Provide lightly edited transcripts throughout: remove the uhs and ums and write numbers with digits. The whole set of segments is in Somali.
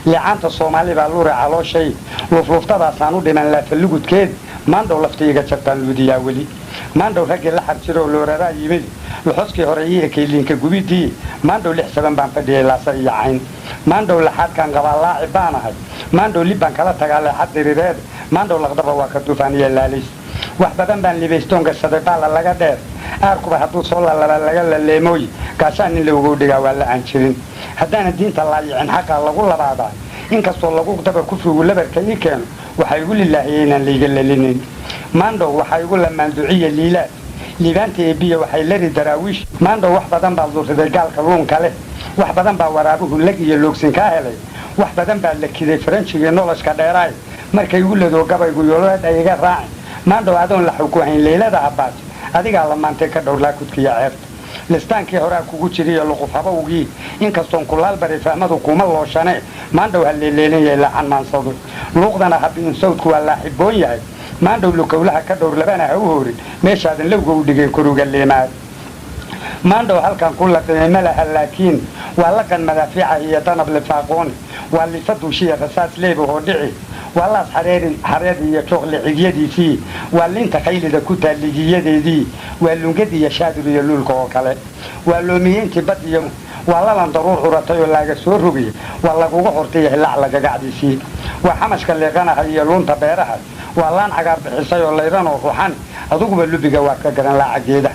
liicaanta Soomaali baa luure calooshay lufluftadaasaan u dhiman laafalugudkeed maandhow laftiiga jabtaan luudiyaa weli maandhow raggii la xarjiro looraraa yimid luxuskii hore ii ekayliinka gubidii maandhow 6-7 baan fadhiyay laasa iyo cayn maandhow laxaadkan qabaa laacib baan ahay maandhow lib baan kala tagaa leexad diriireed maandhow laqdaba waa ka duufaaniya laalays wax badan baan libaystoon gashaday baala laga dheer aarkuba hadduu soo lalaba laga laleemooy gaashaan in loogu dhigaa waa la aan jirin haddaana diinta laayicin xaqaa lagu labaadaa inkastoo lagu daba kufrigu labarka ii keeno waxaa igu lilaahiyey inaan layga lalinayn maandhow waxaa igu lamaanduciya liilaad liibaanta eebiya waxay lari daraawiish maandhow wax badan baa duriday gaalka luunka leh wax badan baa waraabuhu lag iyo loogsin kaa helay wax badan baa la kiday faranjigii noloshka dheeraay markay igu ladoo gabaygu yolood ay iga raacin maandhow adoon la xuku hayn leylada abbaas adigaa la maantay ka dhowrlaa kudkiya ceebta listaankii horaa kugu jiriyo luquf habowgii inkastoon kulaal bari fahmadu kuma looshane maandhow ha leeleelan yahay laacan maansadu luuqdana habiin sawdku waa laaxiboon yahay maandhow lukowlaha ka dhowr labana ha u hoorin meeshaadan lowga u dhigay koruga leemaad maandhow halkan ku laqimay ma laha laakiin waa laqan madaafiica iyo danab lifaaqooni waa lifa duushiya rasaas leebahoo dhici waa laas xareed iyo jooqle cigyadiisii waa liinta qaylida ku taaligiyadeedii waa lungad iyo shaadir iyo luulka oo kale waa loomiyeyntii bad iyo waa lalan daruur curatay oo laaga soo rogay waa laguga hortay hilaac lagagacdiisii waa xamashka leeqanaha iyo luunta beeraha waa laan cagaar bixisay oo layranoo ruxan aduguba lubiga waa ka garan laacageeda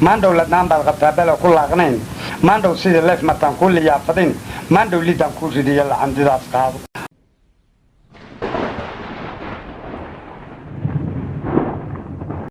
maandhow ladnaan baad qabtaa bela ku laaqnayn maandhow sidii leef martaan ku liyaafadin maandhow lidaan ku ridiyo lacandidaas qaado